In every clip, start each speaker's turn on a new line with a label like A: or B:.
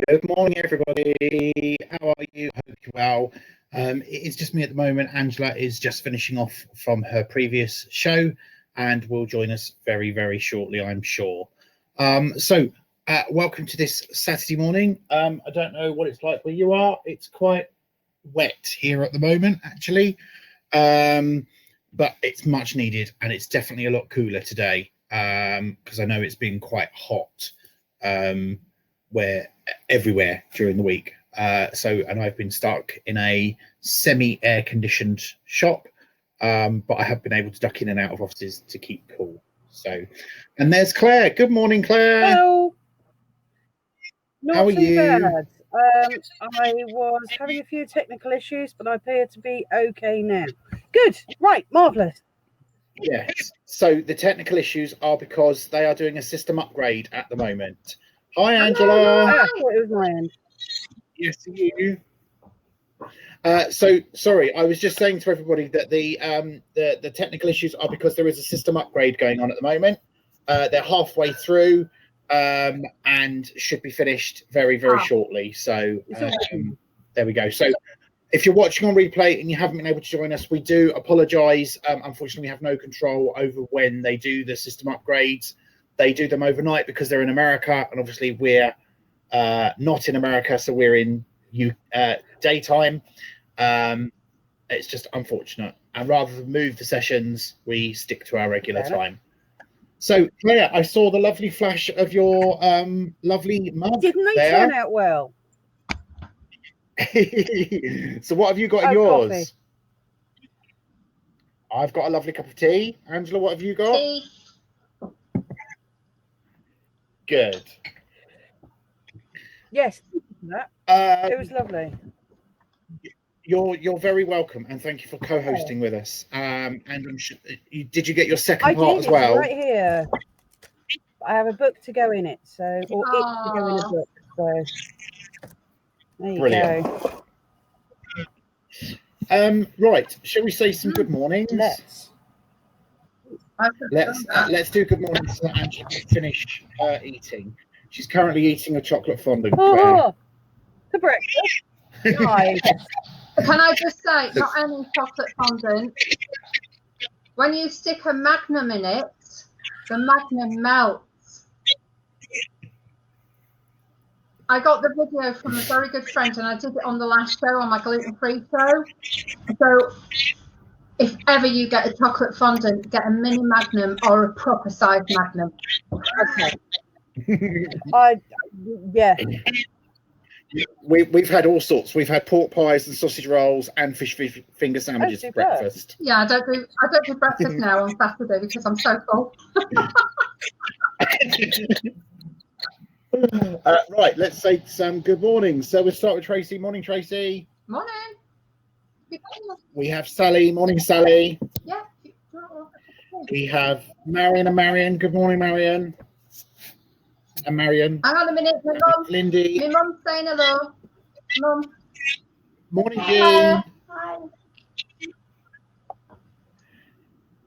A: Good morning, everybody. How are you? Hope you're well. It's just me at the moment. Angela is just finishing off from her previous show and will join us very, very shortly, I'm sure. Welcome to this Saturday morning. I don't know what it's like where you are. It's quite wet here at the moment, actually, but it's much needed, and it's definitely a lot cooler today because I know it's been quite hot everywhere during the week. And I've been stuck in a semi-air conditioned shop, but I have been able to duck in and out of offices to keep cool. And there's Claire. Good morning, Claire.
B: Hello.
A: How are you?
B: Bad. I was having a few technical issues, but I appear to be okay now. Good. Right. Marvellous.
A: Yes. So the technical issues are because they are doing a system upgrade at the moment. Hi, Angela.
B: It was my end.
A: Yes, you. Sorry, I was just saying to everybody that the technical issues are because there is a system upgrade going on at the moment. They're halfway through and should be finished very, very shortly. So there we go. So if you're watching on replay and you haven't been able to join us, we do apologise. Unfortunately, we have no control over when they do the system upgrades. They do them overnight because they're in America, and obviously we're not in America, so we're in daytime. It's just unfortunate. And rather than move the sessions, we stick to our regular time. So, Claire, I saw the lovely flash of your lovely mug.
B: Didn't they turn out well?
A: So what have you got in yours?
B: Coffee.
A: I've got a lovely cup of tea. Angela, what have you got?
C: Tea.
A: Good.
B: Yes, it was lovely.
A: You're very welcome, and thank you for co-hosting with us. And I'm sure, did you get your second part as well?
B: Right here. I have a book to go in it, or it to go in a book. So there you go.
A: Right, shall we say some good mornings? Let's do good mornings so that Angela can finish eating. She's currently eating a chocolate fondant.
B: For breakfast. Nice.
C: Can I just say, not any chocolate fondant. When you stick a Magnum in it, the Magnum melts. I got the video from a very good friend, and I did it on the last show, on my gluten-free show. So if ever you get a chocolate fondant, get a mini Magnum or a proper size Magnum.
B: Okay.
A: We've had all sorts. We've had pork pies and sausage rolls and fish finger sandwiches for breakfast.
C: Yeah, I don't do breakfast now on Saturday because I'm so full.
A: Right, let's say some good mornings. So we'll start with Tracy. Morning, Tracy.
C: Morning.
A: We have Sally. Morning, Sally.
C: Yeah.
A: We have Marion and Marion. Good morning, Marion. And Marion.
C: Hang on a minute, my mum.
A: Lindy.
C: My mum's saying hello. Mum.
A: Morning, June.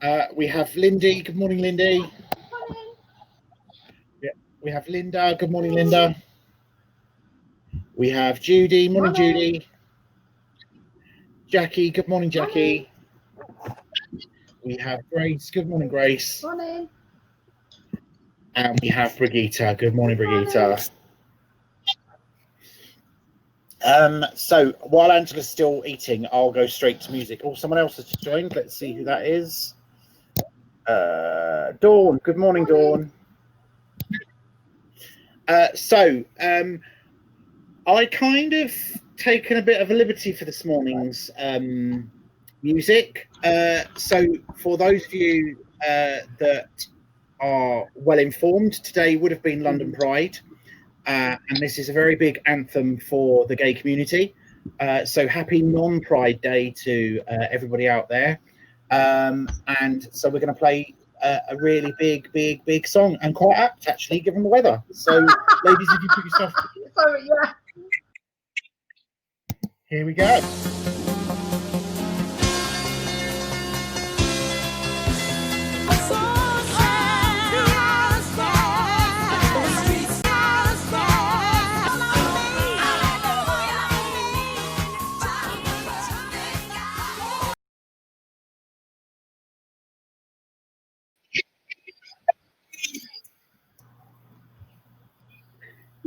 C: Hi.
A: We have Lindy. Good morning, Lindy.
C: Morning.
A: Yeah. We have Linda. Good morning, Linda. We have Judy. Morning, Judy. Jackie. Good morning, Jackie. We have Grace. Good morning, Grace.
C: Morning.
A: And we have Brigitte. Good morning, Brigitte. So while Angela's still eating, I'll go straight to music. Oh, someone else has just joined. Let's see who that is. Dawn. Good morning, Dawn. I kind of taken a bit of a liberty for this morning's music. So for those of you that are well informed, today would have been London Pride, and this is a very big anthem for the gay community. So happy non-Pride Day to everybody out there. And so we're going to play a really big song, and quite apt actually given the weather. So ladies, if you put yourself
C: Sorry, yeah.
A: Here we go.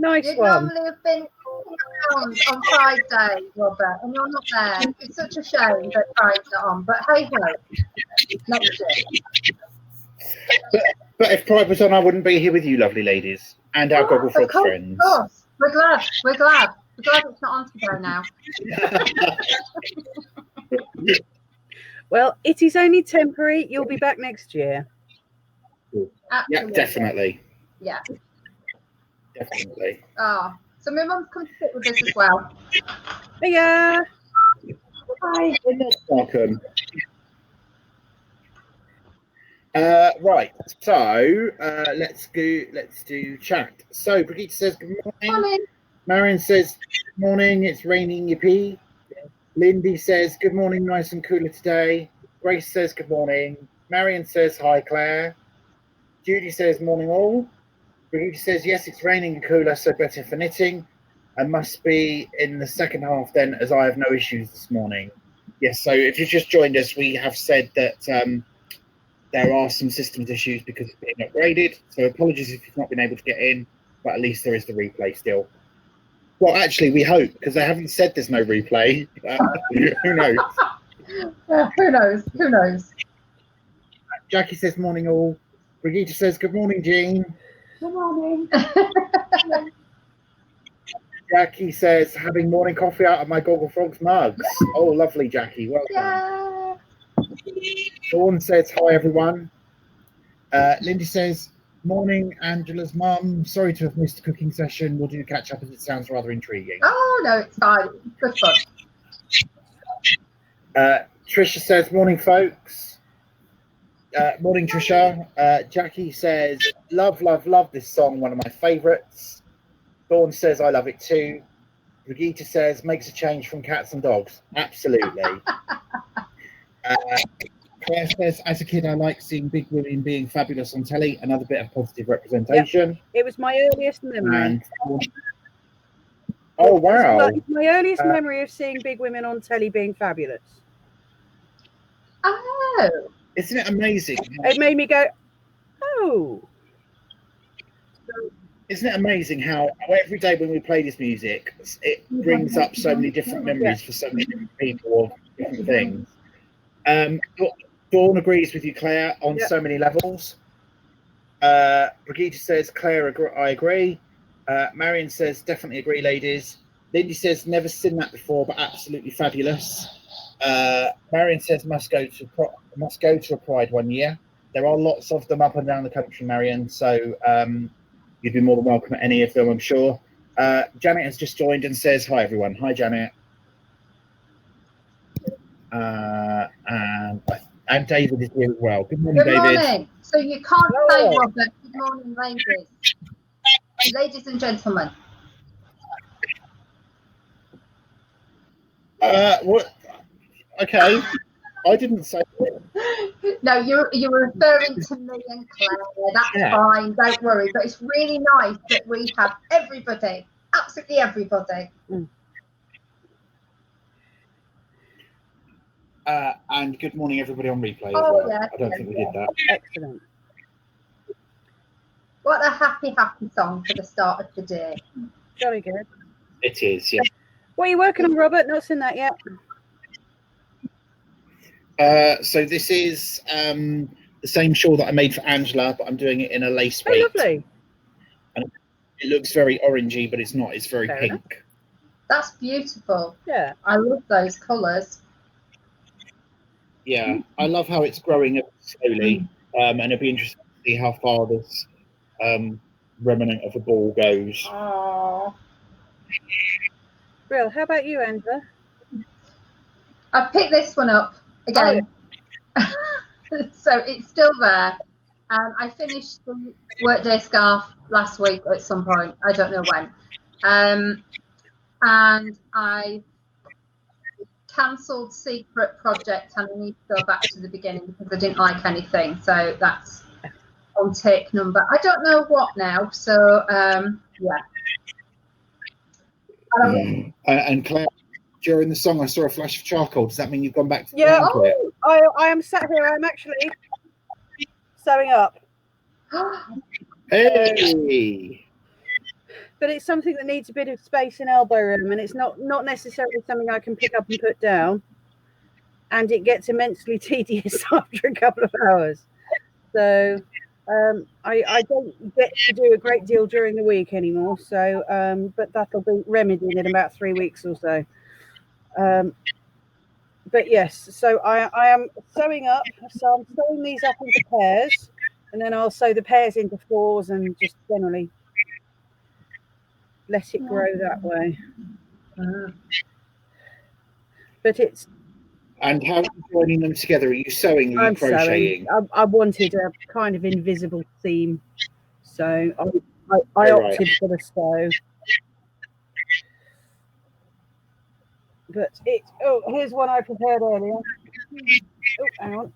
B: Nice
C: You
B: one.
C: normally have been around on Friday, Robert, and you're not there. It's such a shame that Friday's not on, but hey ho, next year.
A: But if Pride was on, I wouldn't be here with you, lovely ladies, and our Gogglefrogs friends.
C: Of course, we're glad. We're glad it's not on today now.
B: Well, it is only temporary. You'll be back next year.
A: Yeah,
C: Absolutely.
A: definitely.
C: Yeah.
A: Definitely.
C: Oh, so my mum's come to sit with us as well.
B: Yeah.
C: Hi.
A: Welcome. Right, so let's do chat. So Brigitte says good morning.
C: Morning.
A: Marion says good morning, it's raining, yippee. Lindy says good morning, nice and cooler today. Grace says good morning. Marion says hi, Claire. Judy says morning all. Brigitte says yes, it's raining and cooler, so better for knitting. And must be in the second half then, as I have no issues this morning. Yes, so if you've just joined us, we have said that there are some systems issues because it's being upgraded. So apologies if you've not been able to get in, but at least there is the replay still. Well, actually, we hope, because they haven't said there's no replay. Who knows?
C: Who knows? Who knows?
A: Jackie says morning all. Brigitte says good morning, Jean.
C: Good morning.
A: Jackie says having morning coffee out of my Gogglefrogs mugs. Oh, lovely, Jackie. Welcome.
C: Yeah.
A: Dawn says hi, everyone. Lindy says morning, Angela's mum. Sorry to have missed the cooking session. We'll do catch up as it sounds rather intriguing.
C: Oh no, it's fine. Good fun.
A: Trisha says morning, folks. Morning, Trisha. Jackie says love this song, one of my favourites. Dawn says I love it too. Brigitte says makes a change from cats and dogs. Absolutely. Claire says, as a kid, I like seeing big women being fabulous on telly. Another bit of positive representation.
B: Yep. It was my earliest memory.
A: And oh wow!
B: It's my earliest memory of seeing big women on telly being fabulous.
C: Oh,
A: isn't it amazing?
B: It made me go, oh.
A: Isn't it amazing how every day when we play this music, it brings up so many different memories for so many different people of different things. Dawn agrees with you, Claire, on so many levels. Brigitte says, Claire, I agree. Marion says, definitely agree, ladies. Lindy says, never seen that before, but absolutely fabulous. Marion says, must go to a Pride one year. There are lots of them up and down the country, Marion, so you'd be more than welcome at any of them, I'm sure. Janet has just joined and says, hi, everyone. Hi, Janet. And David is here as well. Good morning, David.
C: Good morning. So you can't say, Robert, good morning, ladies. Ladies and gentlemen.
A: What? Okay. I didn't say it.
C: No, you were referring to me and Claire. That's fine, don't worry. But it's really nice that we have everybody, absolutely everybody.
A: And good morning, everybody on replay as well. Yeah, I don't think we did that.
B: Excellent.
C: What a happy song for the start of the day.
B: Very good.
A: It is, yeah.
B: What are you working on, Robert? Not seen that yet.
A: So this is the same shawl that I made for Angela, but I'm doing it in a lace weight.
B: Oh, lovely.
A: And it looks very orangey, but it's not. It's very pink. Enough.
C: That's beautiful.
B: Yeah.
C: I love those colours.
A: Yeah, I love how it's growing up slowly, and it'll be interesting to see how far this remnant of a ball goes.
C: Oh.
B: Brill, how about you, Angela?
C: I picked this one up again. Oh. So it's still there. I finished the workday scarf last week at some point. I don't know when. And I cancelled Secret Project and I need to go back to the beginning because I didn't like anything. So that's on take number. I don't know what now. So yeah.
A: And Claire, during the song, I saw a flash of charcoal. Does that mean you've gone back to
B: the I am sat here. I'm actually sewing up.
A: Hey.
B: but it's something that needs a bit of space and elbow room, and it's not necessarily something I can pick up and put down, and it gets immensely tedious after a couple of hours. So I don't get to do a great deal during the week anymore. So but that'll be remedied in about 3 weeks or so. But yes, so I am sewing up. So I'm sewing these up into pairs, and then I'll sew the pairs into fours and just generally let it grow that way. But it's.
A: And how are you joining them together? Are you sewing or are you crocheting?
B: I wanted a kind of invisible seam, so I opted for the sew. But it. Oh, here's one I prepared earlier. Oh, hang on.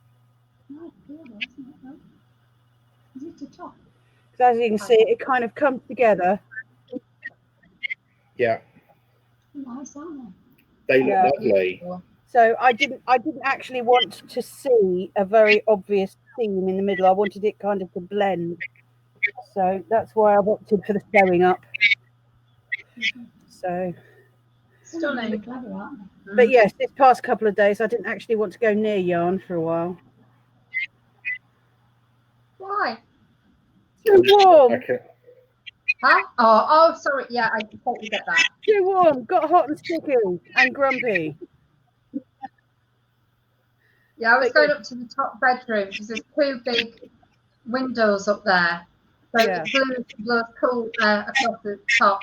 B: So as you can see, it kind of comes together.
A: Yeah. They look lovely.
B: So I didn't actually want to see a very obvious seam in the middle. I wanted it kind of to blend. So that's why I've opted for the sewing up. So
C: Stunning.
B: But yes, this past couple of days I didn't actually want to go near yarn for a while.
C: Why?
B: Too warm.
A: Okay.
C: Huh? Oh, sorry. Yeah, I totally get that.
B: Too warm. Got hot and sticky and grumpy.
C: Yeah, I was going up to the top bedroom because there's 2 big windows up there. So it blows cool air across the top.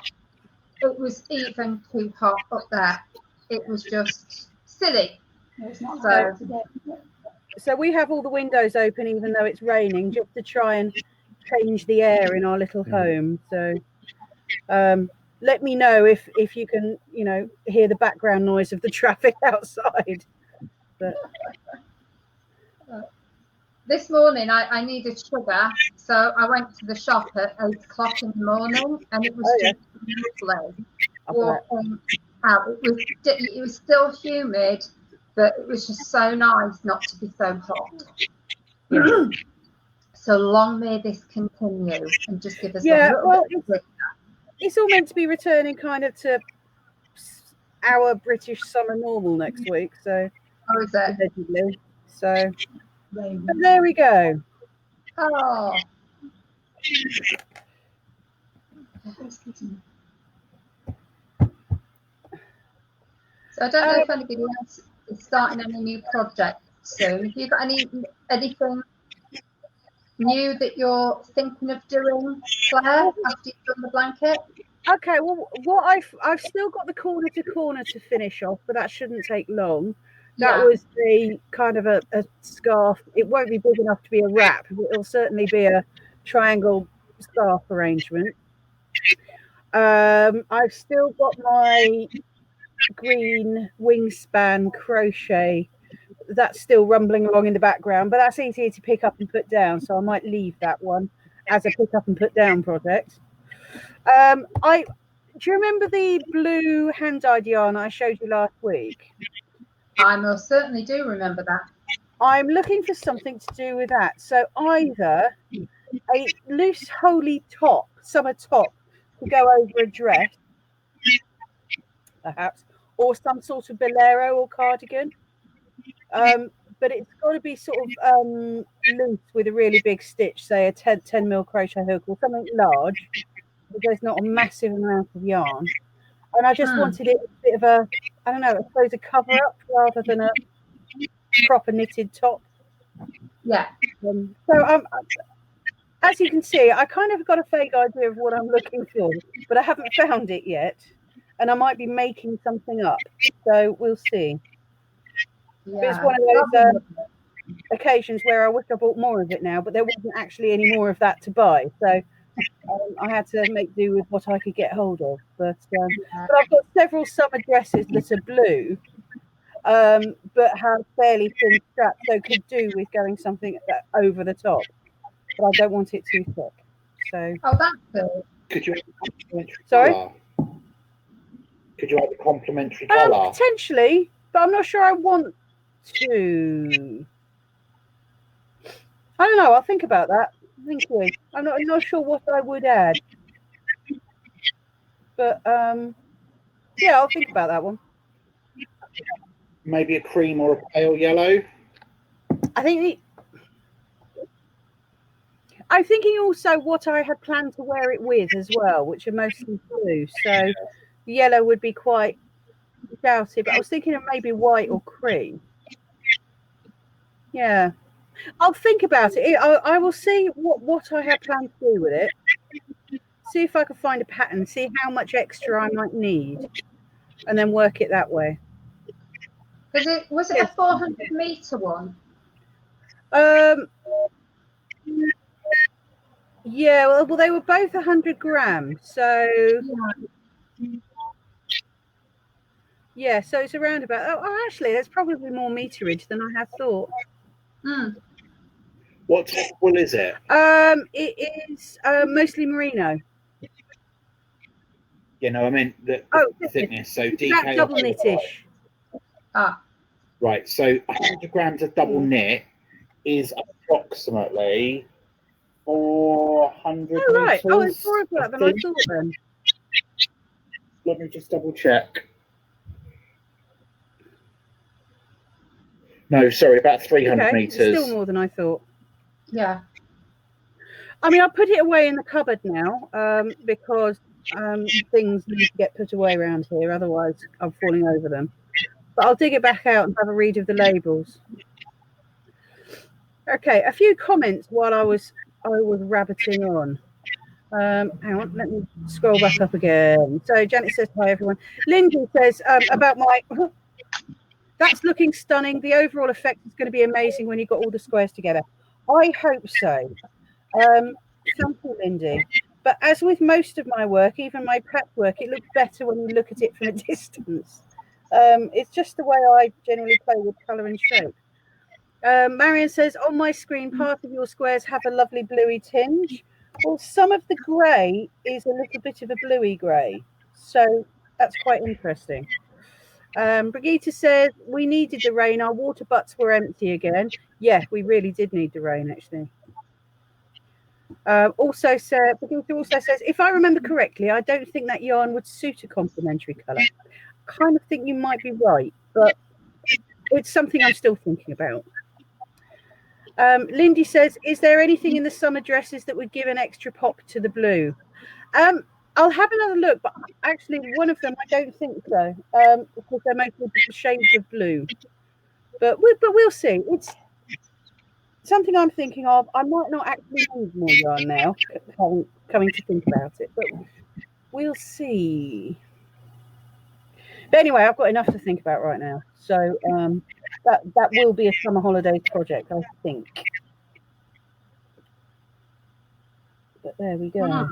C: It was even too hot up there. It was just silly.
D: It's not
B: so we have all the windows open even though it's raining, just to try and change the air in our little home. So let me know if you can, hear the background noise of the traffic outside. But
C: this morning I needed sugar, so I went to the shop at 8 o'clock in the morning, and it was just lovely walking out. It was still humid, but it was just so nice not to be so hot.
B: Yeah.
C: So long may this continue and just give us
B: it's all meant to be returning kind of to our British summer normal next week. So
C: is it?
B: Allegedly. So but there we go.
C: Oh. So I don't know if anybody else is starting any new projects soon. Have you got anything new that you're thinking of doing, Claire, after you've done the blanket?
B: Okay, well, what I've still got the corner to corner to finish off, but that shouldn't take long. That was the kind of a scarf. It won't be big enough to be a wrap, but it'll certainly be a triangle scarf arrangement. I've still got my green wingspan crochet. That's still rumbling along in the background, but that's easier to pick up and put down, so I might leave that one as a pick up and put down project. Do you remember the blue hand-dyed yarn I showed you last week?
C: I most certainly do remember that.
B: I'm looking for something to do with that. So either a loose holey top, summer top, to go over a dress, perhaps, or some sort of bolero or cardigan. But it's got to be sort of loose with a really big stitch, say a 10 mil crochet hook or something large, because there's not a massive amount of yarn. And I just wanted it a bit of a, I don't know, I suppose a cover up rather than a proper knitted top.
C: Yeah.
B: So as you can see, I kind of got a vague idea of what I'm looking for, but I haven't found it yet. And I might be making something up. So we'll see. Yeah. It's one of those occasions where I wish I bought more of it now, but there wasn't actually any more of that to buy. So I had to make do with what I could get hold of. But I've got several summer dresses that are blue, but have fairly thin straps, so could do with going something over the top. But I don't want it too thick. So.
C: Oh, that's good.
A: Could you have a complimentary
B: Sorry?
A: colour? Could you have a complimentary colour?
B: Potentially, but I'm not sure I want to. I don't know. I'll think about that. Thank you. I'm not sure what I would add. But yeah, I'll think about that one.
A: Maybe a cream or a pale yellow.
B: I'm thinking also what I had planned to wear it with as well, which are mostly blue. So yellow would be quite shouty, but I was thinking of maybe white or cream. Yeah, I'll think about it. I will see what I have planned to do with it. See if I can find a pattern, see how much extra I might need, and then work it that way.
C: Was it a 400-meter one?
B: Yeah, well, they were both 100 grams, so yeah, so it's around about. Oh, actually, there's probably more meterage than I had thought.
A: What type of wool is it?
B: It is mostly merino.
A: You know, I mean the thickness. So
B: DK double knitish.
A: Right. So 100 grams of double knit is approximately 400 meters.
B: Right. Oh, it's more of that than I thought then.
A: Let me just double check. No, sorry, about 300 meters.
B: Still more than I thought.
C: Yeah.
B: I mean, I'll put it away in the cupboard now because things need to get put away around here. Otherwise, I'm falling over them. But I'll dig it back out and have a read of the labels. Okay, a few comments while I was rabbiting on. Hang on, let me scroll back up again. So Janet says, hi everyone. Lindsay says about my, that's looking stunning. The overall effect is going to be amazing when you've got all the squares together. I hope so. Thank you, Lindy. But as with most of my work, even my prep work, it looks better when you look at it from a distance. It's just the way I generally play with colour and shape. Marion says, on my screen, part of your squares have a lovely bluey tinge. Well, some of the grey is a little bit of a bluey grey. So that's quite interesting. Brigitte says, we needed the rain. Our water butts were empty again. Yeah, we really did need the rain, actually. Brigitte also says, if I remember correctly, I don't think that yarn would suit a complementary colour. I kind of think you might be right, but it's something I'm still thinking about. Lindy says, is there anything in the summer dresses that would give an extra pop to the blue? I'll have another look, but actually one of them I don't think so, because they're mostly shades of blue. But we'll see. It's something I'm thinking of. I might not actually need more yarn now, coming to think about it, but we'll see. But anyway, I've got enough to think about right now. So that will be a summer holidays project, I think. But there we go.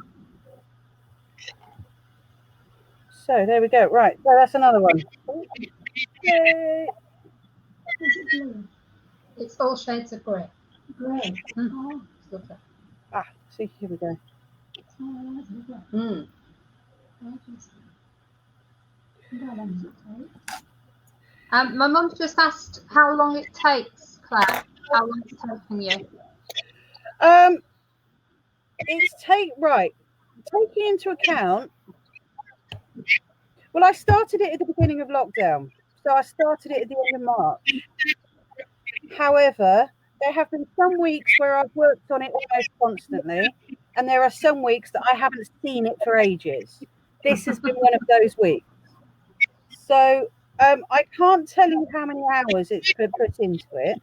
B: So there we go. Right. So that's another one. Yay.
C: It's all shades of grey.
D: Grey.
B: See, here we go.
C: My mum's just asked how long it takes, Claire. How long it's taking you?
B: It's taking into account. Well, I started it at the beginning of lockdown, so I started it at the end of March. However, there have been some weeks where I've worked on it almost constantly, and there are some weeks that I haven't seen it for ages. This has been one of those weeks. So I can't tell you how many hours it's put into it.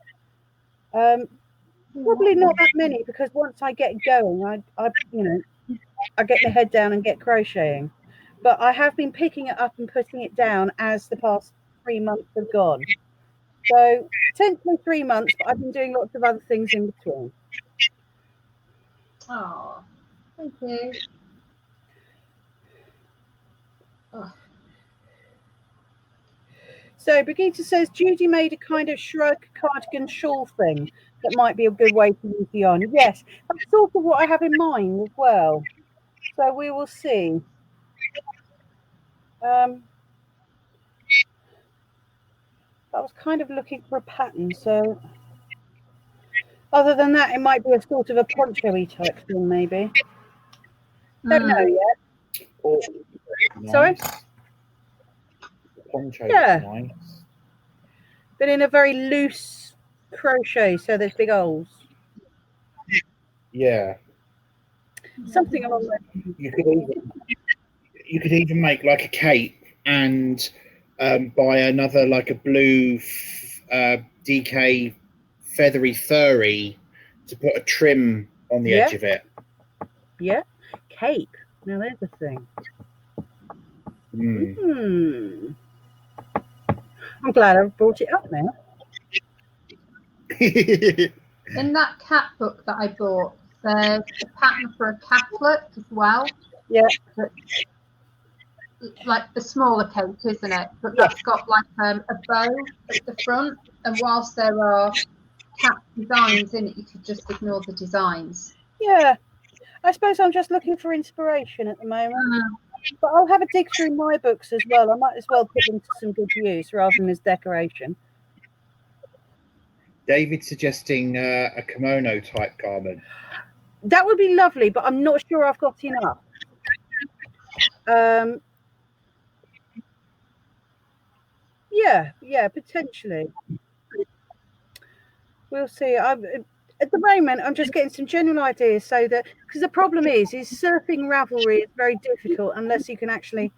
B: Probably not that many, because once I get going, I get my head down and get crocheting. But I have been picking it up and putting it down as the past 3 months have gone. So potentially 3 months, but I've been doing lots of other things in between.
C: Oh, thank you. Oh.
B: So Brigitte says, Judy made a kind of shrug cardigan shawl thing that might be a good way to use the yarn. Yes, that's sort of what I have in mind as well. So we will see. I was kind of looking for a pattern, so other than that, it might be a sort of a poncho-y type thing, maybe. Don't know yet.
A: Nice.
B: Sorry?
A: Poncho
B: Yeah.
A: nice.
B: But in a very loose crochet, so there's big holes.
A: Yeah.
B: Something along those.
A: You could even make like a cape and buy another like a blue DK feathery furry to put a trim on the edge of it.
B: Yeah. Cape. Now there's the thing. I'm glad I brought it up now.
C: In that cat book that I bought, there's a pattern for a catlet as well.
B: Yeah.
C: Like the smaller coat, isn't it? But that's got like a bow at the front. And whilst there are cat designs in it, you could just ignore the designs.
B: Yeah. I suppose I'm just looking for inspiration at the moment. But I'll have a dig through my books as well. I might as well put them to some good use rather than as decoration.
A: David suggesting a kimono type garment.
B: That would be lovely, but I'm not sure I've got enough. Yeah, potentially. We'll see. At the moment, I'm just getting some general ideas so that, because the problem is surfing Ravelry is very difficult unless you can actually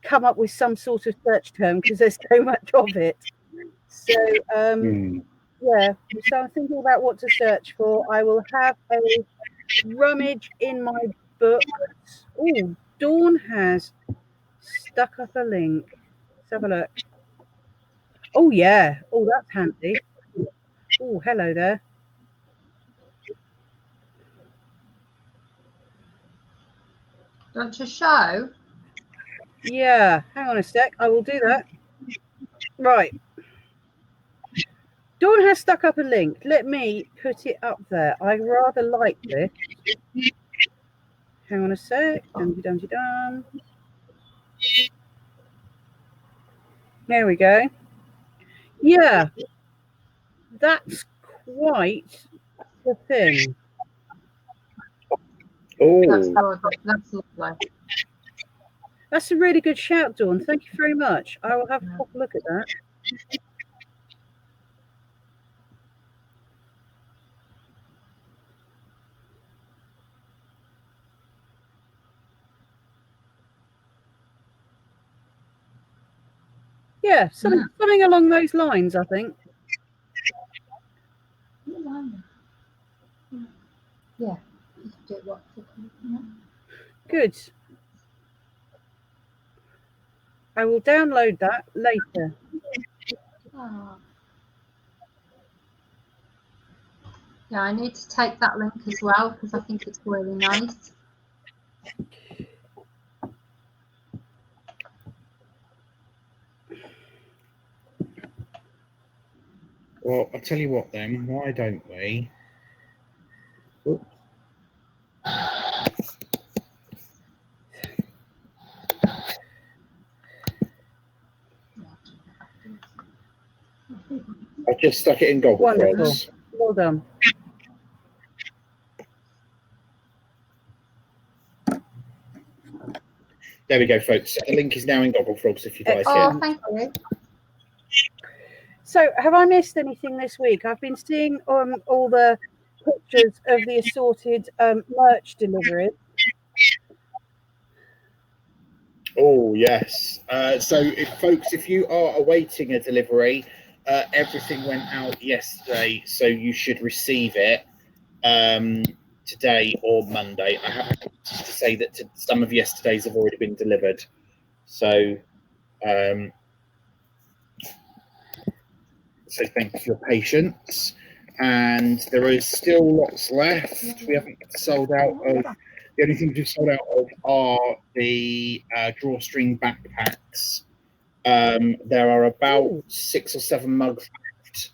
B: come up with some sort of search term because there's so much of it. So, yeah, so I'm thinking about what to search for. I will have a rummage in my books. Oh, Dawn has stuck up a link. Let's have a look. Oh, yeah. Oh, that's handy. Oh, hello there.
C: Want to show?
B: Yeah, hang on a sec. I will do that. Right. Dawn has stuck up a link. Let me put it up there. I rather like this. Hang on a sec. Dum-de-dum-de-dum. There we go. Yeah. That's quite the thing.
A: Oh,
C: that's lovely.
B: That's a really good shout, Dawn. Thank you very much. I will have a proper look at that. Yeah, something along those lines, I think.
C: Yeah.
B: Good. I will download that later.
C: Yeah, I need to take that link as well because I think it's really nice.
A: well, I'll tell you what then, why don't we? Oops. I've just stuck it in Gogglefrogs.
B: Well done.
A: There we go, folks. The link is now in Gogglefrogs if you guys
C: Oh, thank you.
B: So, have I missed anything this week? I've been seeing all the pictures of the assorted merch deliveries.
A: Oh, yes. So, if you are awaiting a delivery, everything went out yesterday, so you should receive it today or Monday. I have to say that some of yesterday's have already been delivered. So, so thank you for your patience. And there is still lots left. We haven't sold out of. The only things we've sold out of are the drawstring backpacks. There are about 6 or 7 mugs left.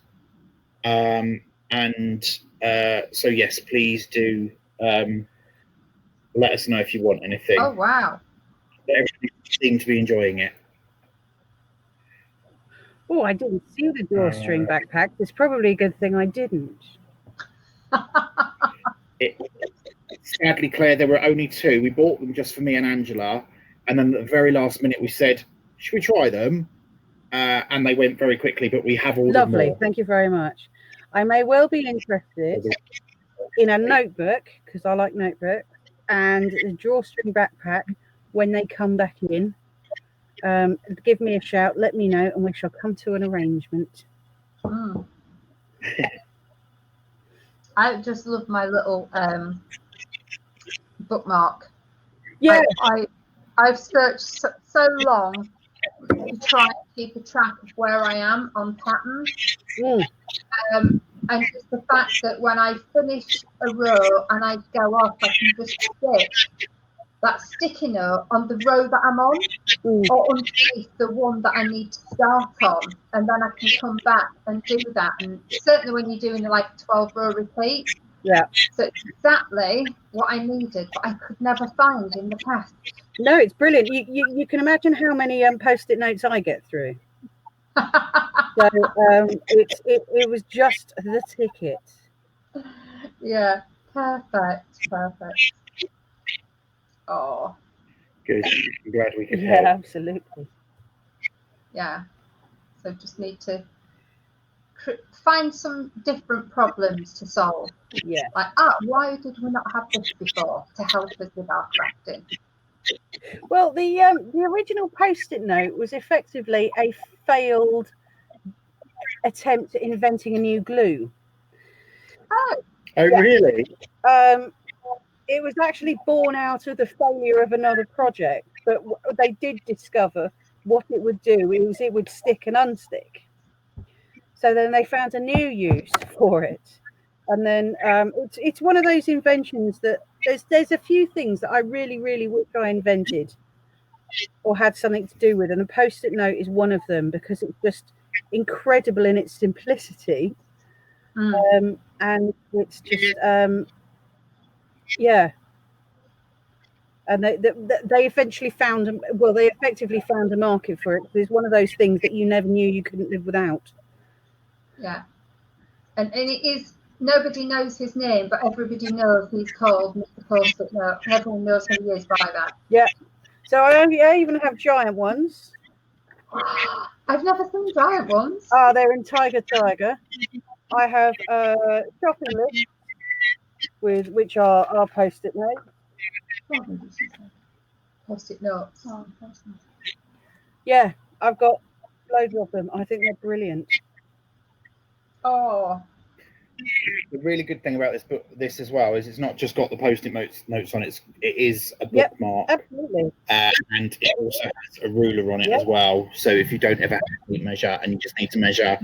A: So yes, please do let us know if you want anything.
C: Oh, wow.
A: Everybody seems to be enjoying it.
B: Oh, I didn't see the drawstring backpack. It's probably a good thing I didn't.
A: Sadly, Claire, there were only 2. We bought them just for me and Angela, And then at the very last minute, we said, should we try them? And they went very quickly, but we have ordered
B: Lovely.
A: more.
B: Thank you very much. I may well be interested in a notebook, because I like notebooks, and a drawstring backpack when they come back in. Give me a shout, let me know, and we shall come to an arrangement.
C: I just love my little bookmark.
B: Yeah.
C: I've searched so long to try and keep a track of where I am on patterns. And just the fact that when I finish a row and I go off, I can just stick that sticky note on the row that I'm on, or underneath the one that I need to start on, and then I can come back and do that. And certainly when you're doing like 12-row repeat, so it's exactly what I needed, but I could never find in the past.
B: No, it's brilliant. You can imagine how many post-it notes I get through. So it was just the ticket.
C: Yeah, perfect. Oh,
A: Good. I'm glad we could
B: Yeah,
A: help.
B: absolutely.
C: Yeah. So just need to find some different problems to solve.
B: Yeah.
C: Like, why did we not have this before to help us with our crafting?
B: Well, the original post-it note was effectively a failed attempt at inventing a new glue.
C: Oh,
A: Really?
B: It was actually born out of the failure of another project, but they did discover what it would do. It would stick and unstick. So then they found a new use for it, and then it's one of those inventions that there's a few things that I really wish I invented or had something to do with, and a post-it note is one of them because it's just incredible in its simplicity, and it's just yeah. And they eventually found, well, they effectively found a market for it. It's one of those things that you never knew you couldn't live without.
C: Yeah, and it is. Nobody knows his name, but everybody knows he's called Mr. Post-it Note. Everyone knows who he is by that.
B: Yeah. So I even have giant ones.
C: I've never seen giant ones.
B: They're in Tiger. I have shopping lists which are post-it notes.
C: Post-it notes.
B: Yeah, I've got loads of them. I think they're brilliant.
C: Oh.
A: The really good thing about this as well is it's not just got the post-it notes on it. It is a bookmark.
B: Yep, absolutely.
A: And it also has a ruler on it as well. So if you don't ever have to measure and you just need to measure,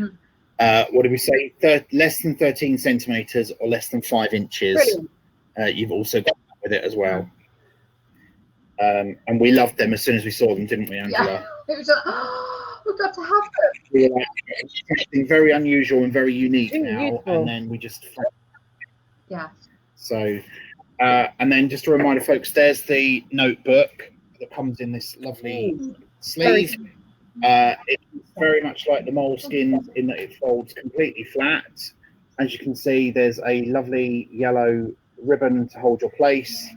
A: what did we say? Less than 13 centimeters or less than 5 inches. You've also got that with it as well. And we loved them as soon as we saw them, didn't we, Angela?
C: Yeah. It was like, we've got to have them.
A: We were like, something very unusual and very unique now, and then we just So and then just a reminder, folks, there's the notebook that comes in this lovely sleeve. It's very much like the moleskins in that it folds completely flat. As you can see, there's a lovely yellow ribbon to hold your place.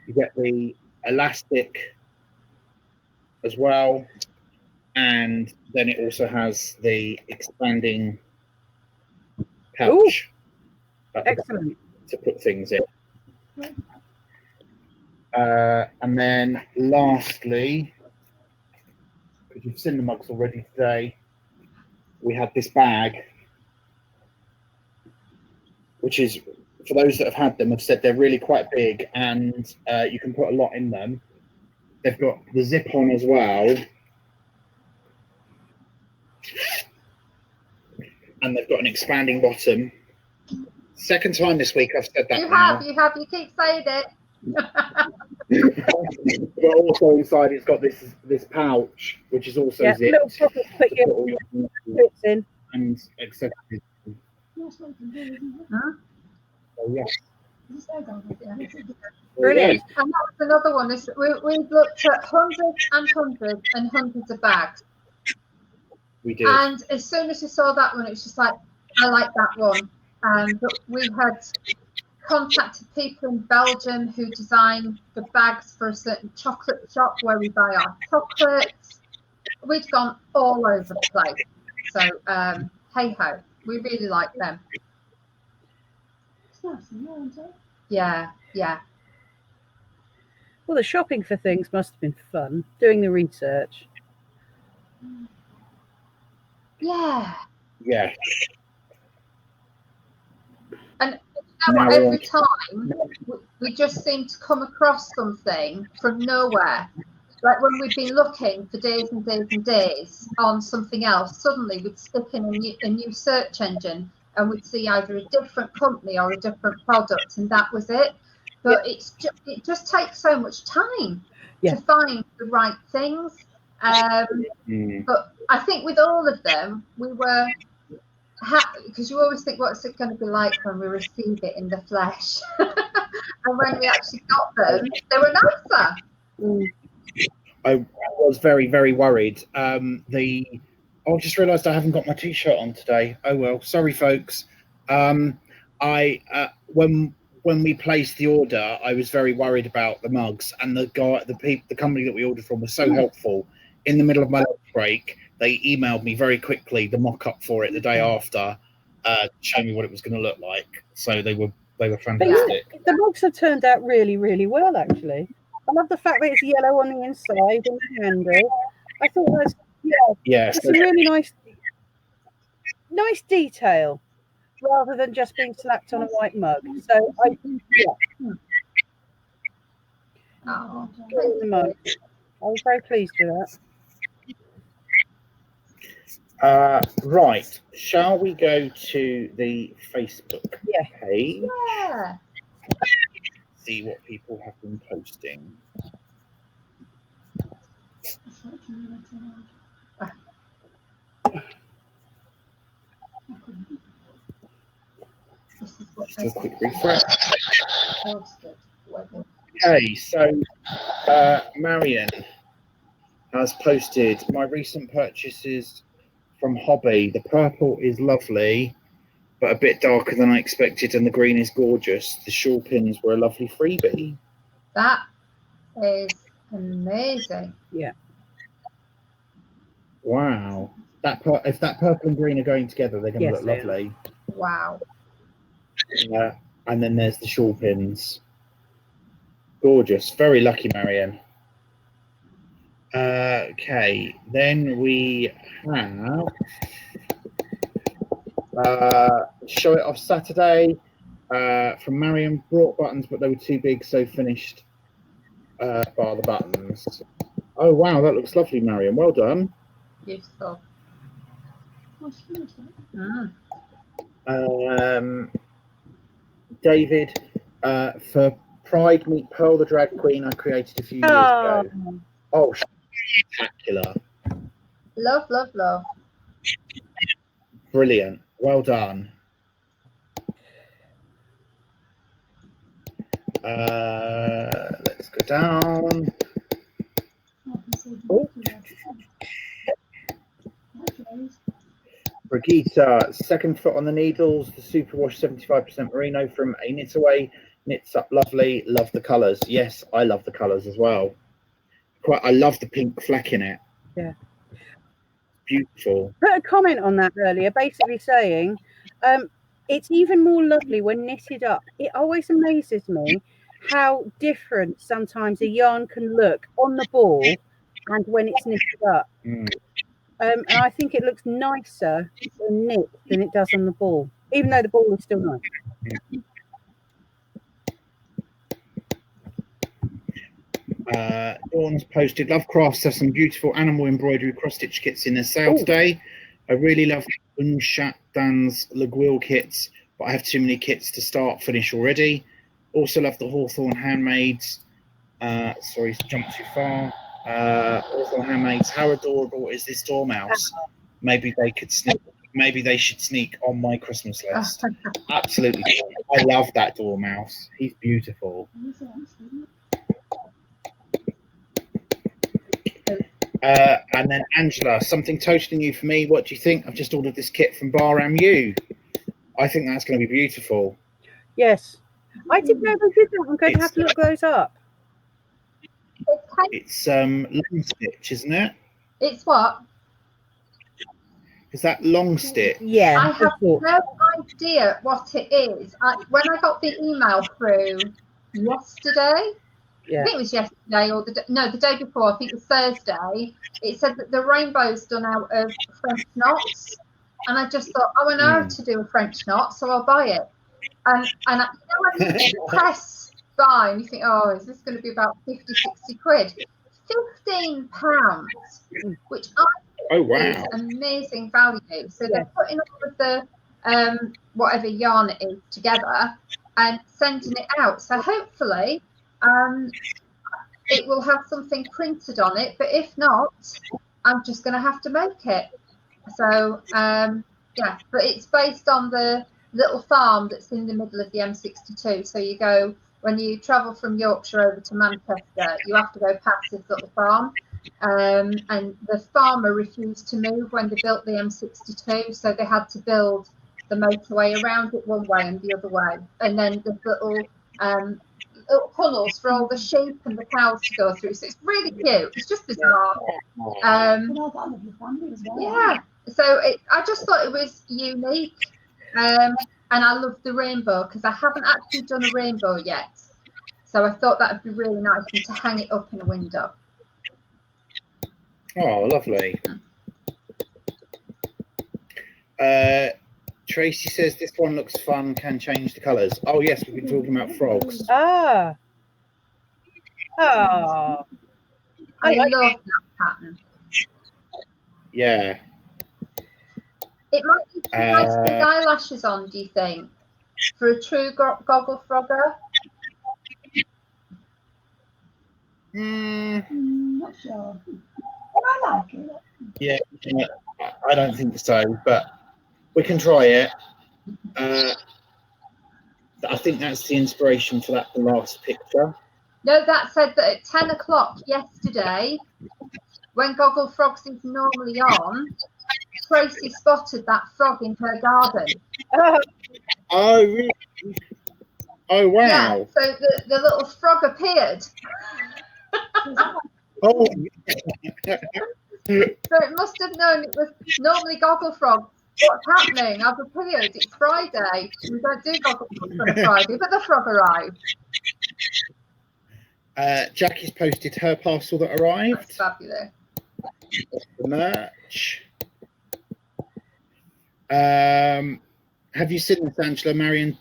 A: You get the elastic as well, and then it also has the expanding pouch to put things in. And then lastly, because you've seen the mugs already today, we had this bag, which is, for those that have had them, have said they're really quite big, and you can put a lot in them. They've got the zip on as well, and they've got an expanding bottom. Second time this week I've said that.
C: You keep saying it.
A: But also inside it's got this pouch, which is also zipped.
B: Little pocket to put your bits in.
A: And accessories.
C: Huh?
A: So, yeah.
B: Brilliant.
C: And that was another one. We've looked at hundreds and hundreds and hundreds of bags.
A: We did.
C: And as soon as we saw that one, it's just like, I like that one. But we had contacted people in Belgium who design the bags for a certain chocolate shop where we buy our chocolates. We've gone all over the place. So, hey ho, we really like them. Yeah, yeah.
B: Well, the shopping for things must have been fun, doing the research.
C: Yeah.
A: Yeah.
C: And you know what, every time we just seem to come across something from nowhere. Like when we've been looking for days and days and days on something else, suddenly we'd stick in a new search engine and we'd see either a different company or a different product, and that was it. But it just takes so much time to find the right things. But I think with all of them, we were happy because you always think, what's it going to be like when we receive it in the flesh? And when we actually got them, they were nicer.
A: I was very, very worried. I just realised I haven't got my T-shirt on today. Oh well, sorry, folks. When we placed the order, I was very worried about the mugs, and the company that we ordered from was so helpful. In the middle of my lunch break, they emailed me very quickly the mock-up for it the day after, to show me what it was going to look like. So they were fantastic.
B: The mugs have turned out really, really well, actually. I love the fact that it's yellow on the inside and the handle. I thought that's it's a really nice detail rather than just being slapped on a white mug. So I was very pleased with that.
A: Right, shall we go to the Facebook page?
C: Yeah.
A: See what people have been posting. Just a quick refresh. Okay, so Marion has posted my recent purchases from Hobby. The purple is lovely, but a bit darker than I expected, and the green is gorgeous. The shawl pins were a lovely freebie.
C: That is amazing.
B: Yeah.
A: Wow. If that purple and green are going together, they're going to look lovely.
C: Wow.
A: And then there's the shawl pins. Gorgeous. Very lucky, Marion. Okay. Then we have Show It Off Saturday from Marion. Brought buttons, but they were too big, so finished bar the buttons. Oh, wow. That looks lovely, Marion. Well done.
C: Beautiful.
A: David, for Pride Meet Pearl the Drag Queen, I created a few years ago. Oh, spectacular.
C: Love, love, love.
A: Brilliant. Well done. Let's go down. Oh. Brigitte, second foot on the needles, the superwash 75% merino from A Knit Away. Knits up lovely. Love the colours. Yes, I love the colours as well. I love the pink fleck in it.
B: Yeah.
A: Beautiful.
B: Put a comment on that earlier, basically saying it's even more lovely when knitted up. It always amazes me how different sometimes a yarn can look on the ball and when it's knitted up. And I think it looks nicer when knit than it does on the ball, even though the ball is still nice.
A: Dawn's posted, Love Crafts have some beautiful animal embroidery cross-stitch kits in their sale today. I really love Unshat Dan's Laguil kits, but I have too many kits to start finish already. Also love the Hawthorne Handmaids. Sorry, jumped too far. Hawthorne Handmaids. How adorable is this dormouse? Maybe they could sneak. Maybe they should sneak on my Christmas list. Absolutely, I love that dormouse. He's beautiful. And then Angela, something totally new for me. What do you think? I've just ordered this kit from Bar Am U. I think that's going to be beautiful.
B: Yes, I didn't know they did that. I'm going to have to look those up.
A: It's long stitch, isn't it?
C: It's what?
A: Is that long stitch?
B: Yeah.
C: I have no idea what it is. When I got the email through yesterday,
B: Yeah.
C: I think it was yesterday or the day before, I think it was Thursday, it said that the rainbow's done out of French knots. And I just thought, I know how to do a French knot, so I'll buy it. And when you press buy and you think, oh, is this going to be about 50, 60 quid? £15, which I think is amazing value. So they're putting all of the whatever yarn it is together and sending it out. So hopefully it will have something printed on it, but if not, I'm just going to have to make it. So yeah, but it's based on the little farm that's in the middle of the M62. So you go, when you travel from Yorkshire over to Manchester, you have to go past this little farm. And the farmer refused to move when they built the M62, so they had to build the motorway around it one way and the other way. And then the little tunnels for all the sheep and the cows to go through. So it's really cute. It's just bizarre. Yeah. So I just thought it was unique. And I love the rainbow because I haven't actually done a rainbow yet. So I thought that would be really nice and to hang it up in a window.
A: Oh, lovely. Tracy says this one looks fun, can change the colours. Oh, yes, we've been talking about frogs.
B: Ah. Oh.
C: I love that pattern.
A: Yeah.
C: It might be too nice with eyelashes on, do you think? For a true Gogglefrogger?
D: Not sure. I like it.
A: Yeah, I don't think so, but we can try it. I think that's the inspiration for the last picture.
C: No, that said that at 10 o'clock yesterday, when Gogglefrogs is normally on, Tracy spotted that frog in her garden.
A: Oh, really? Oh, wow.
C: Yeah, so the little frog appeared.
A: Oh.
C: So it must have known it was normally Gogglefrog. What's happening? I've appeared. It's Friday. We don't do Gogglefrogs on a Friday, but the frog arrived.
A: Jackie's posted her parcel that arrived.
C: That's fabulous.
A: The merch. Have you seen this, Angela? Marion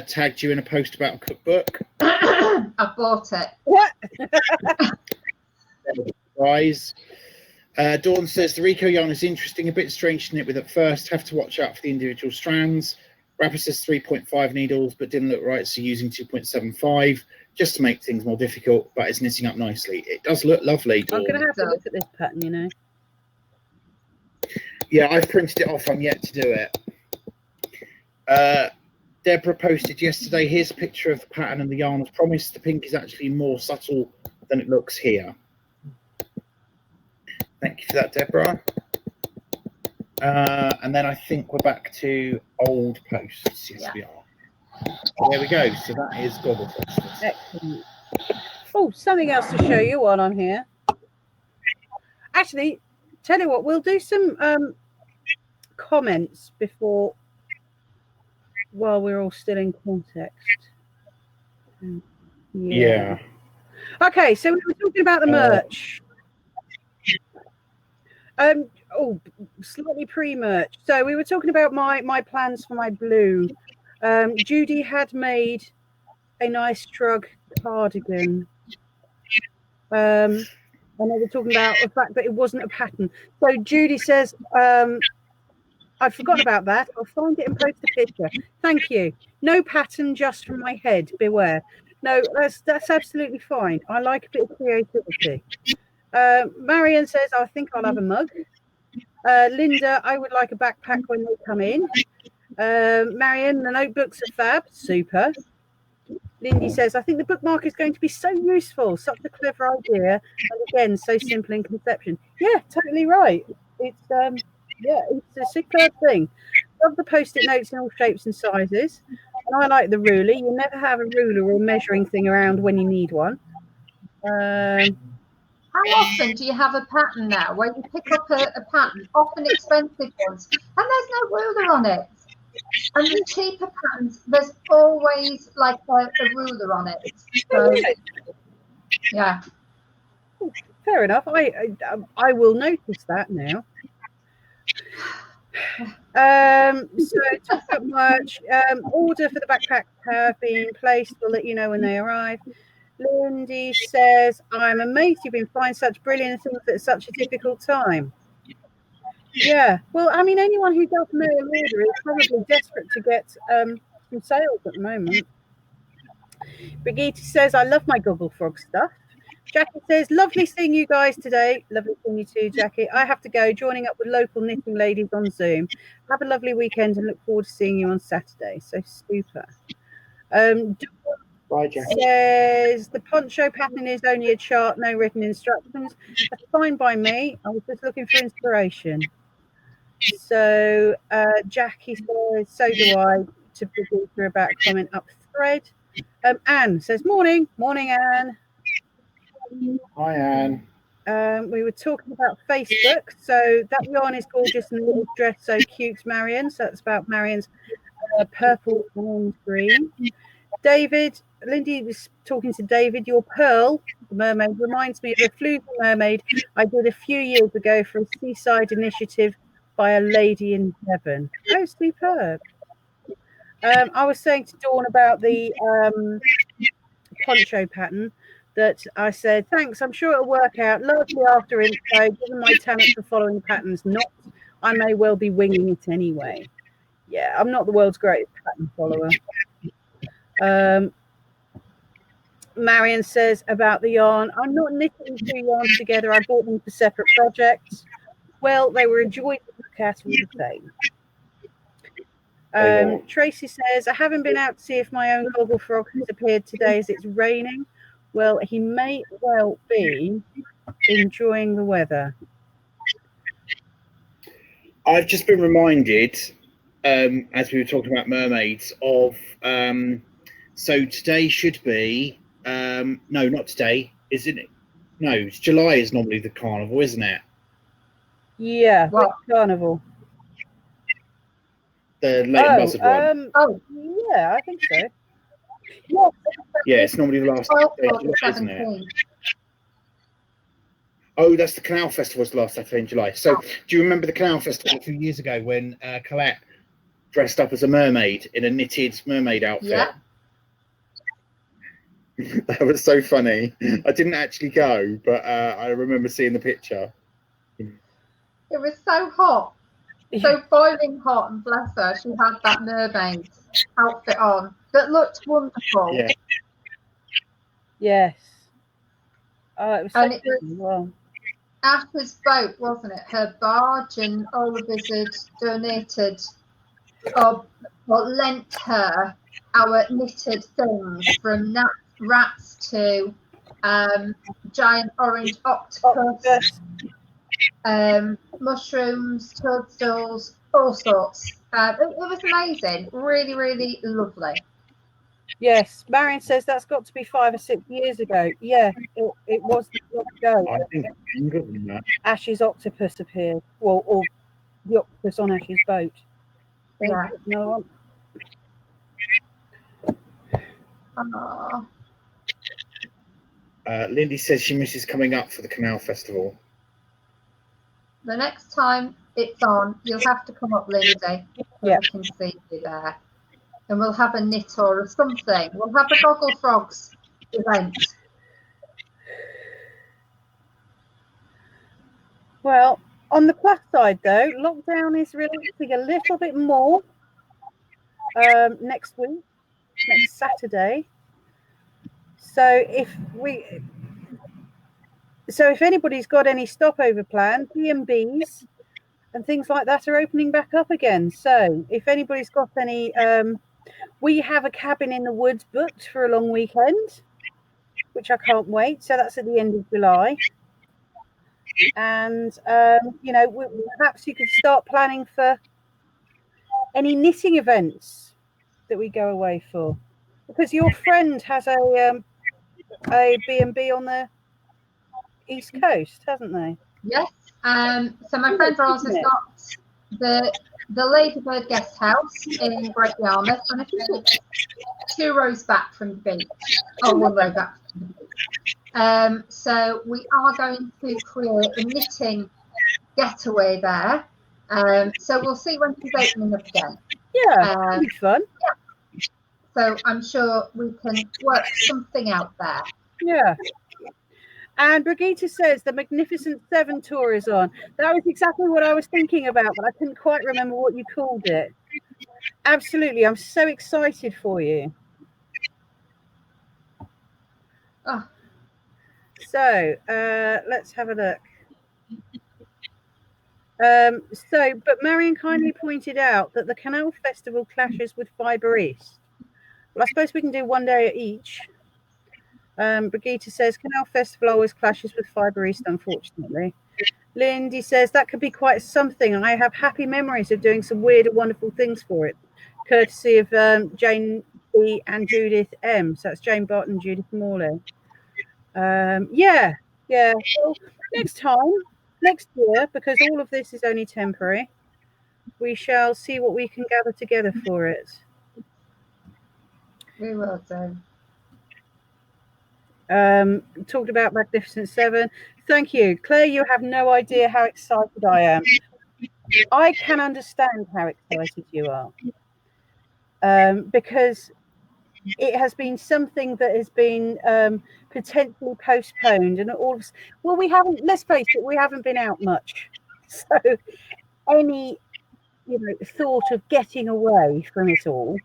A: tagged you in a post about a cookbook.
C: I bought it.
B: What?
A: Surprise. Dawn says the Rico yarn is interesting, a bit strange to knit with at first. Have to watch out for the individual strands. Rapper says 3.5 needles, but didn't look right, so using 2.75 just to make things more difficult. But it's knitting up nicely. It does look lovely, Dawn.
B: I'm going to have to look at this pattern, you know.
A: Yeah, I've printed it off. I'm yet to do it. Deborah posted yesterday. Here's a picture of the pattern and the yarn as promised. The pink is actually more subtle than it looks here. Thank you for that, Deborah. And then I think we're back to old posts. Yes, we are. There we go. So that is Gogglefrogs.
B: Excellent. Oh, something else to show you while I'm here. Actually, tell you what, we'll do some comments while we're all still in context.
A: Yeah.
B: Okay, so we were talking about the merch. Slightly pre-merch. So we were talking about my plans for my blue. Judy had made a nice shrug cardigan. And they were talking about the fact that it wasn't a pattern. So Judy says, I forgot about that. I'll find it and post a picture. Thank you. No pattern, just from my head. Beware. No, that's absolutely fine. I like a bit of creativity. Marion says, I think I'll have a mug. Linda, I would like a backpack when they come in. Marion, the notebooks are fab. Super. Lindy says, I think the bookmark is going to be so useful. Such a clever idea. And again, so simple in conception. Yeah, totally right. It's it's a superb thing. Love the post-it notes in all shapes and sizes. And I like the ruler. You never have a ruler or a measuring thing around when you need one.
C: How often do you have a pattern now where you pick up a pattern, often expensive ones, and there's no ruler on it? And the cheaper patterns, there's always like a ruler on it. So, yeah.
B: Fair enough. I will notice that now. So talk about merch. Order for the backpacks have been placed. We'll let you know when they arrive. Lindy says, I'm amazed you've been finding such brilliant things at such a difficult time. Yeah, well, I mean, anyone who does mail order is probably desperate to get some sales at the moment. Brigitte says, I love my Gogglefrog stuff. Jackie says, lovely seeing you guys today. Lovely seeing you too, Jackie. I have to go, joining up with local knitting ladies on Zoom. Have a lovely weekend and look forward to seeing you on Saturday. So super.
A: Bye, Jackie.
B: Says the poncho pattern is only a chart, no written instructions. That's fine by me. I was just looking for inspiration. So Jackie says, so do I, to Brigitte about comment up thread. Anne says, morning, Anne.
A: Hi, Anne.
B: We were talking about Facebook. So that yarn is gorgeous and the little dress so cute, Marion. So that's about Marion's purple and green. David, Lindy was talking to David. Your pearl, the mermaid, reminds me of a fluted mermaid I did a few years ago for a seaside initiative by a lady in Devon. Oh, superb. I was saying to Dawn about the poncho pattern that I said, thanks, I'm sure it'll work out. Largely after intro, given my talent for following patterns, I may well be winging it anyway. Yeah, I'm not the world's greatest pattern follower. Marion says about the yarn, I'm not knitting two yarns together. I bought them for separate projects. Well, they were a joy to look at all the same. Tracy says, I haven't been out to see if my own Gogglefrog has appeared today as it's raining. Well, he may well be enjoying the weather.
A: I've just been reminded, as we were talking about mermaids, of so today should be no, not today, isn't it? No, it's July is normally the carnival, isn't it?
B: Yeah, what carnival?
A: The Leighton Buzzard one.
B: Yeah, I think so.
A: Yeah, it's normally the last day of July, isn't it? Oh, that's the Canal Festival's last Saturday in July. So, do you remember the Canal Festival a few years ago when Colette dressed up as a mermaid in a knitted mermaid outfit?
C: Yeah.
A: That was so funny. I didn't actually go, but I remember seeing the picture.
C: It was so hot, so boiling hot, and bless her, she had that mermaid outfit on that looked wonderful.
A: Yeah.
B: Yes. Oh, it was so
C: And it was
B: well.
C: Ash's boat, wasn't it? Her barge, and Ola Blizzard donated or lent her our knitted things, from rats to giant orange octopus, mushrooms, toadstools, all sorts. It was amazing. Really, really lovely.
B: Yes, Marion says that's got to be 5 or 6 years ago. Yeah, it was ago.
A: I think longer than that.
B: Ash's octopus appeared, well, or the octopus on Ash's boat.
C: Yeah.
B: Another one.
A: Lindy says she misses coming up for the Canal Festival.
C: The next time it's on, you'll have to come up, Lindy, so we can see you there. And we'll have a knit or something. We'll have a Gogglefrogs event.
B: Well, on the plus side, though, lockdown is relaxing a little bit more next week, next Saturday. So if anybody's got any stopover plans, B&Bs and things like that are opening back up again. So if anybody's got any, we have a cabin in the woods booked for a long weekend, which I can't wait. So that's at the end of July. And, perhaps you could start planning for any knitting events that we go away for? Because your friend has a B&B on the East Coast, hasn't they?
C: Yes. So my friend Roz has got the Ladybird Guest House in Great Yarmouth, and I think it's 2 rows back from the beach. Oh, 1 row back from the beach. So we are going to create a knitting getaway there. So we'll see when she's opening up again.
B: Yeah, it'll be fun.
C: Yeah. So I'm sure we can work something out there.
B: Yeah. And Brigitte says the Magnificent Seven tour is on. That was exactly what I was thinking about, but I couldn't quite remember what you called it. Absolutely. I'm so excited for you.
C: Oh.
B: So let's have a look. But Marion kindly pointed out that the Canal Festival clashes with Fibre East. Well, I suppose we can do one day at each. Brigitte says Canal Festival always clashes with Fibre East, unfortunately. Lindy says that could be quite something. I have happy memories of doing some weird and wonderful things for it, courtesy of Jane B and Judith M. So that's Jane Barton and Judith Morley. Yeah. Well, next year, because all of this is only temporary, we shall see what we can gather together for it.
C: We will do.
B: Talked about Magnificent Seven. Thank you, Claire. You have no idea how excited I am. I can understand how excited you are, because it has been something that has been potentially postponed, and all. Well, we haven't. Let's face it, we haven't been out much, so any thought of getting away from it all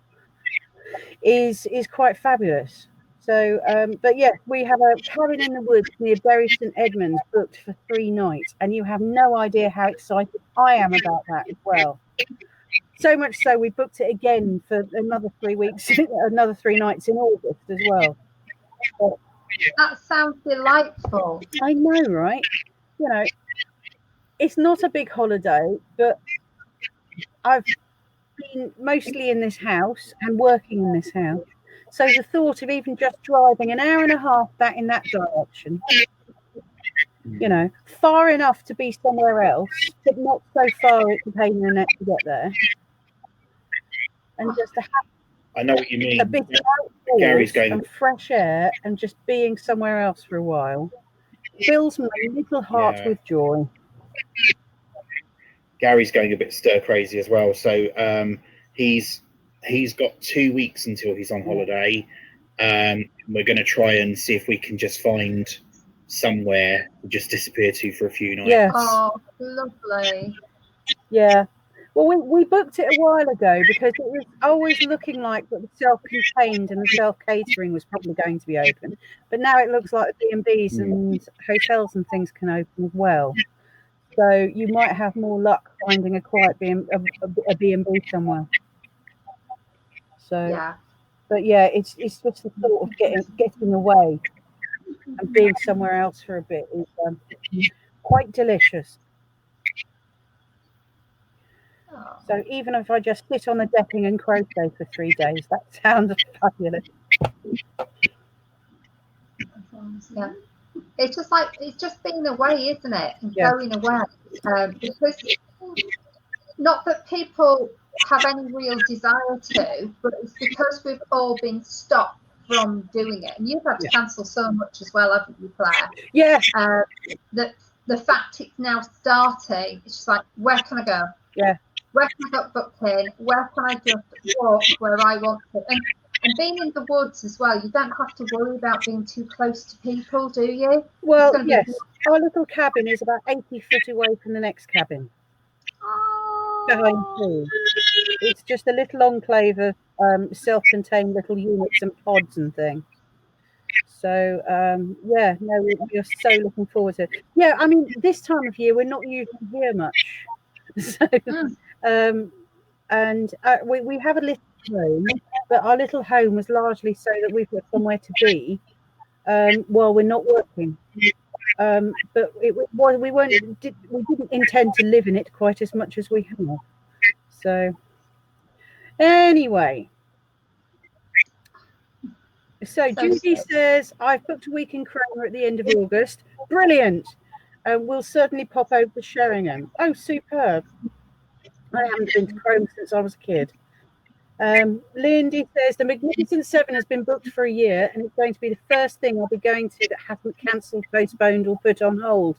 B: is quite fabulous. So, but yeah, we have a cabin in the woods near Bury St Edmunds booked for 3 nights, and you have no idea how excited I am about that as well. So much so, we booked it again for another 3 weeks, another 3 nights in August as well. But
C: that sounds delightful.
B: I know, right? It's not a big holiday, but I've been mostly in this house and working in this house. So the thought of even just driving an hour and a half back in that direction, far enough to be somewhere else, but not so far it's a pain in the neck to get there. And just to have
A: I know what you mean.
B: a bit of outdoors
A: Gary's going
B: and fresh air and just being somewhere else for a while fills my little heart with joy.
A: Gary's going a bit stir crazy as well. So he's got 2 weeks until he's on holiday. We're going to try and see if we can just find somewhere to just disappear to for a few nights.
B: Yes.
C: Oh, lovely.
B: Yeah. Well, we booked it a while ago because it was always looking like that the self-contained and the self-catering was probably going to be open. But now it looks like the B&Bs and hotels and things can open as well. So you might have more luck finding a quiet B&B somewhere. So,
C: Yeah.
B: But yeah, it's just the thought of getting away and being somewhere else for a bit is quite delicious.
C: Oh.
B: So even if I just sit on the decking and crochet for 3 days, that sounds fabulous.
C: Yeah. It's just being away, isn't it? And going away. Because not that people have any real desire to, but it's because we've all been stopped from doing it. And you've had to cancel so much as well, haven't you, Claire?
B: Yeah.
C: That the fact it's now starting, it's just like, where can I go?
B: Yeah.
C: Where can I get booked in? Where can I just walk where I want to? And being in the woods as well, you don't have to worry about being too close to people, do you?
B: Well, yes. Our little cabin is about 80 foot away from the next cabin. Behind two. It's just a little enclave of self-contained little units and pods and things. So, we are so looking forward to it. Yeah, I mean, this time of year, we're not usually here much. So, we have a little home, but our little home was largely so that we've got somewhere to be while we're not working. But we didn't intend to live in it quite as much as we have. So, anyway, So Judy says, I've booked a week in Cromer at the end of August. Brilliant. We'll certainly pop over to Sheringham. Oh, superb. I haven't been to Cromer since I was a kid. Lindy says, the Magnificent Seven has been booked for a year and it's going to be the first thing I'll be going to that hasn't cancelled, postponed or put on hold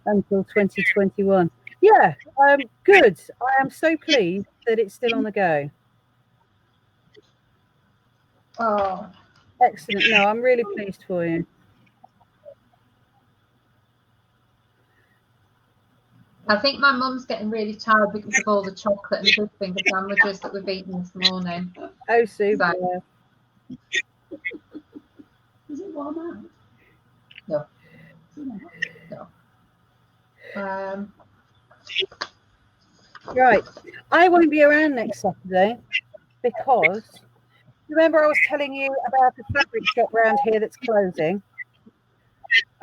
B: until 2021. Yeah, good. I am so pleased that it's still on the go.
C: Oh,
B: Excellent. No, I'm really pleased for you.
C: I think my mum's getting really tired because of all the chocolate and big finger sandwiches that we've eaten this morning.
B: Oh, super.
D: Is it warm out?
C: No.
D: No.
B: Right. I won't be around next Saturday because remember I was telling you about the fabric shop around here that's closing?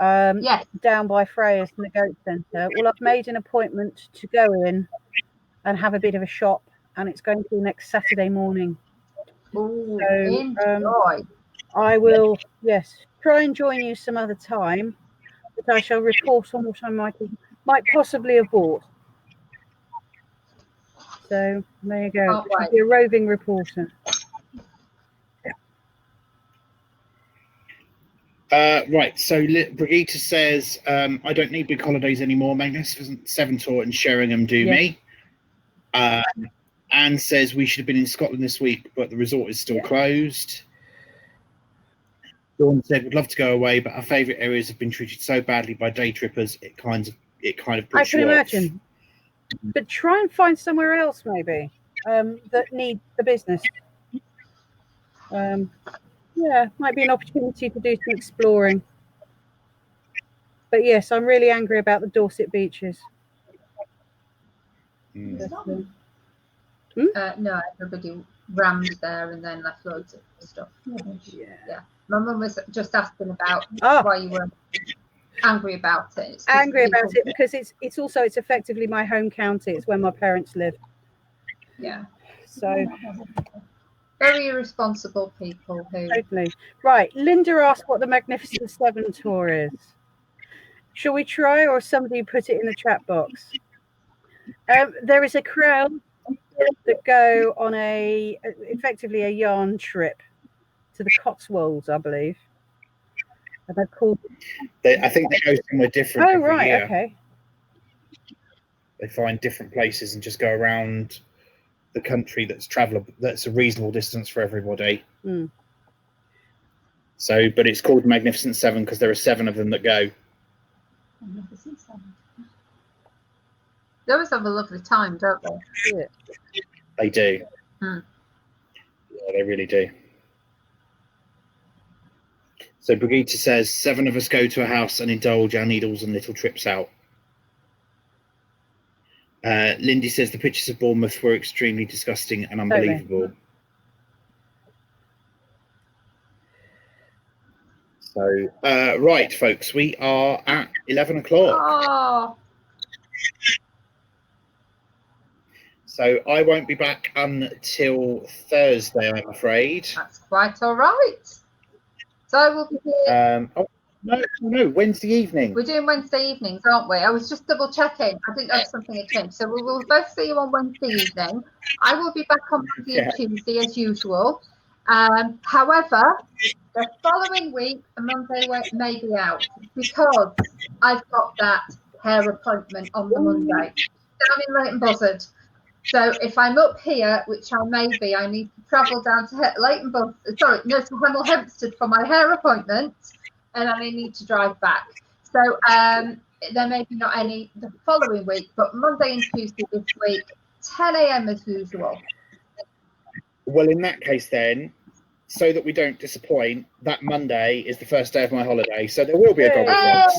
C: Yes.
B: Down by Freya's in the Goat Centre. Well, I've made an appointment to go in and have a bit of a shop, and it's going to be next Saturday morning.
C: Ooh,
B: So,
C: enjoy.
B: I will, yes, try and join you some other time, but I shall report on what I might possibly have bought. So there you go.
C: Can't wait.
B: I'll be a roving reporter.
A: Right, so Brigitte says, I don't need big holidays anymore. Magnificent Seven tour and Sheringham do me. Anne says we should have been in Scotland this week, but the resort is still closed. Dawn said would love to go away, but our favourite areas have been treated so badly by day trippers. It kind of puts
B: I can
A: you
B: imagine. But try and find somewhere else maybe that need the business. Yeah, might be an opportunity to do some exploring. But yes, I'm really angry about the Dorset beaches.
C: No, everybody rammed there and then left loads of stuff. Yeah. My mum was just asking about why you were angry about it. It's
B: angry about it because it's effectively my home county. It's where my parents live.
C: Yeah.
B: So
C: very irresponsible people who
B: totally. Right. Linda asked what the Magnificent Seven tour is. Shall we try, or somebody put it in the chat box? There is a crowd that go on effectively a yarn trip to the Cotswolds, I believe. And they're called.
A: I think they go somewhere different.
B: Oh, right.
A: Year.
B: Okay.
A: They find different places and just go around the country that's travelable. That's a reasonable distance for everybody.
B: Mm.
A: So, but it's called Magnificent Seven because there are 7 of them that go.
D: Magnificent Seven.
C: They always have a lovely time, don't they?
B: Yeah.
A: They do.
C: Mm.
A: Yeah, they really do. So Brigitte says 7 of us go to a house and indulge our needles and little trips out. Lindy says the pictures of Bournemouth were extremely disgusting and unbelievable. Totally. So, right, folks, we are at 11 o'clock.
C: Oh.
A: So I won't be back until Thursday, I'm afraid.
C: That's quite all right. So I will be here.
A: No, Wednesday evening.
C: We're doing Wednesday evenings, aren't we? I was just double checking. I didn't know if something had changed. So we will both see you on Wednesday evening. I will be back on Monday and Tuesday as usual. However, the following week, a Monday may be out because I've got that hair appointment on the Monday down in Leighton Buzzard. So if I'm up here, which I may be, I need to travel down to to Hemel Hempstead for my hair appointment, and I may need to drive back. So there may be not any the following week, but Monday and Tuesday this week, 10 a.m. as usual.
A: Well, in that case then, so that we don't disappoint, that Monday is the first day of my holiday, so there will be a Gogglefrogs.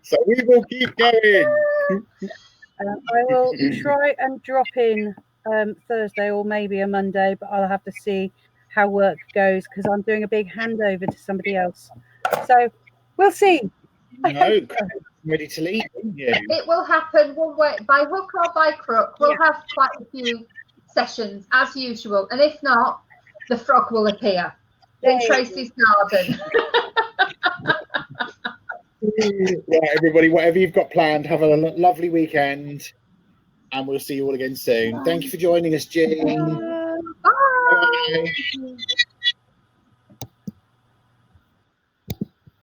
A: So we will keep going.
B: I will try and drop in Thursday or maybe a Monday, but I'll have to see how work goes because I'm doing a big handover to somebody else. So we'll see.
A: No, ready to leave. Yeah.
C: It will happen one way, by hook or by crook. We'll have quite a few sessions as usual, and if not, the frog will appear in Tracy's garden.
A: Right, everybody, whatever you've got planned, have a lovely weekend, and we'll see you all again soon. Thank you for joining us, Jean.
C: Bye.
A: Bye.